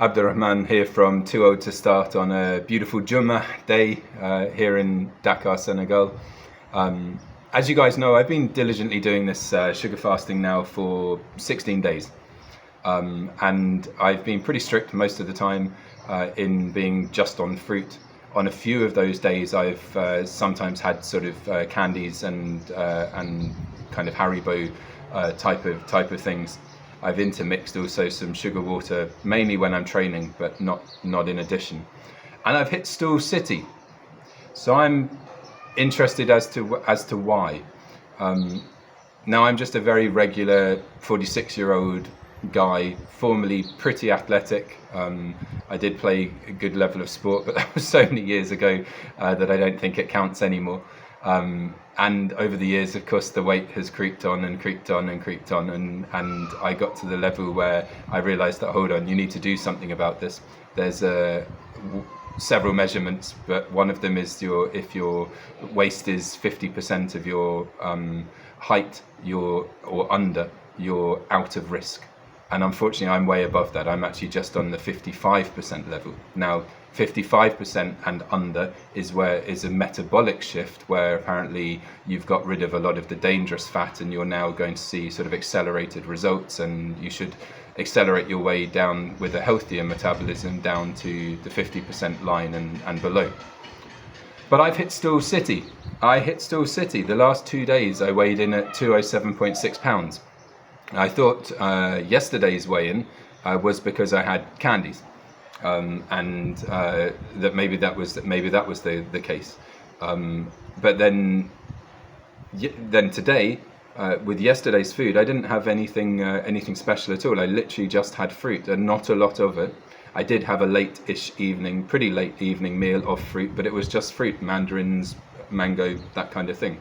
Abdurrahman here from Too Old to Start on a beautiful Jummah day here in Dakar, Senegal. As you guys know, I've been diligently doing this sugar fasting now for 16 days. And I've been pretty strict most of the time in being just on fruit. On a few of those days, I've sometimes had sort of candies and kind of Haribo type of things. I've intermixed also some sugar water, mainly when I'm training, but not in addition. And I've hit stool city, so I'm interested as to why. Now I'm just a very regular 46-year-old guy, formerly pretty athletic. I did play a good level of sport, but that was so many years ago that I don't think it counts anymore. And over the years, of course, the weight has creeped on, and I got to the level where I realized that, hold on, you need to do something about this. There's several measurements, but one of them is if your waist is 50% of your height, or under, you're out of risk. And unfortunately, I'm way above that. I'm actually just on the 55% level. Now, 55% and under is a metabolic shift, where apparently you've got rid of a lot of the dangerous fat and you're now going to see sort of accelerated results, and you should accelerate your way down with a healthier metabolism down to the 50% line and below. But I've hit stool city. I hit stool city. The last 2 days I weighed in at 207.6 pounds. I thought yesterday's weigh-in was because I had candies, and that maybe that was the case. But then today, with yesterday's food, I didn't have anything special at all. I literally just had fruit, and not a lot of it. I did have a pretty late evening meal of fruit, but it was just fruit, mandarins, mango, that kind of thing.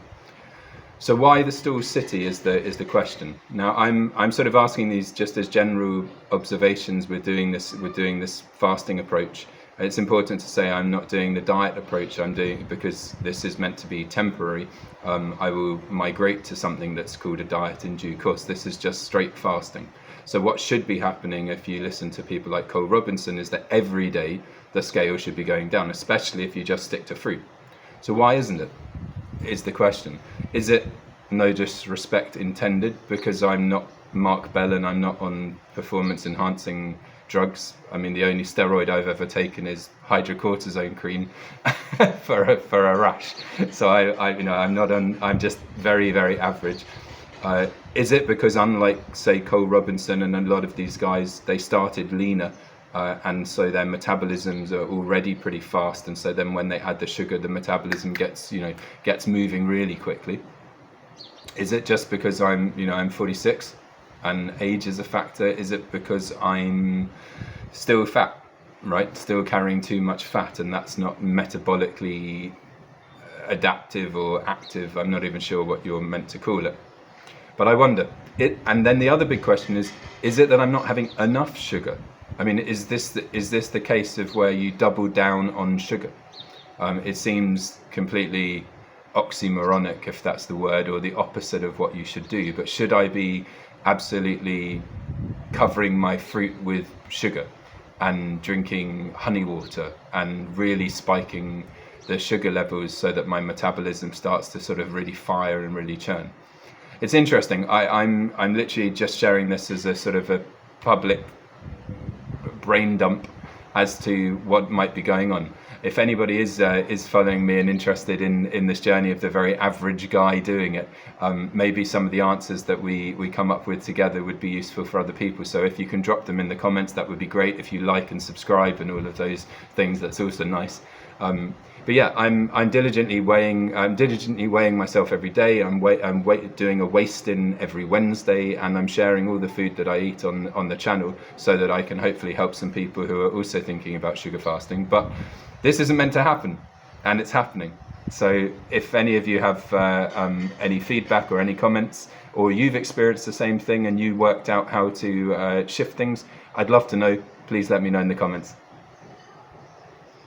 So why the stool city is the question. Now I'm sort of asking these just as general observations with doing this fasting approach. It's important to say I'm not doing the diet approach. I'm doing, because this is meant to be temporary. I will migrate to something that's called a diet in due course. This is just straight fasting. So what should be happening, if you listen to people like Cole Robinson, is that every day the scale should be going down, especially if you just stick to fruit. So why isn't it? Is the question. Is it, no disrespect intended, because I'm not Mark Bell and I'm not on performance enhancing drugs? I mean, the only steroid I've ever taken is hydrocortisone cream for a rash. So I'm just very, very average. Is it because, unlike say Cole Robinson and a lot of these guys, they started leaner? And so their metabolisms are already pretty fast, and so then when they add the sugar, the metabolism gets moving really quickly. Is it just because I'm 46 and age is a factor? Is it because I'm still fat, right? Still carrying too much fat, and that's not metabolically adaptive or active? I'm not even sure what you're meant to call it. But I wonder. And then the other big question is it that I'm not having enough sugar? I mean, is this the case of where you double down on sugar? It seems completely oxymoronic, if that's the word, or the opposite of what you should do. But should I be absolutely covering my fruit with sugar and drinking honey water and really spiking the sugar levels so that my metabolism starts to sort of really fire and really churn? It's interesting. I'm literally just sharing this as a sort of a public brain dump as to what might be going on. If anybody is following me and interested in this journey of the very average guy doing it, maybe some of the answers that we come up with together would be useful for other people. So if you can drop them in the comments, that would be great. If you like and subscribe and all of those things, that's also nice. But yeah, I'm diligently weighing myself every day. I'm doing a waist-in every Wednesday, and I'm sharing all the food that I eat on the channel so that I can hopefully help some people who are also thinking about sugar fasting. But this isn't meant to happen, and it's happening. So if any of you have any feedback or any comments, or you've experienced the same thing and you worked out how to shift things, I'd love to know. Please let me know in the comments.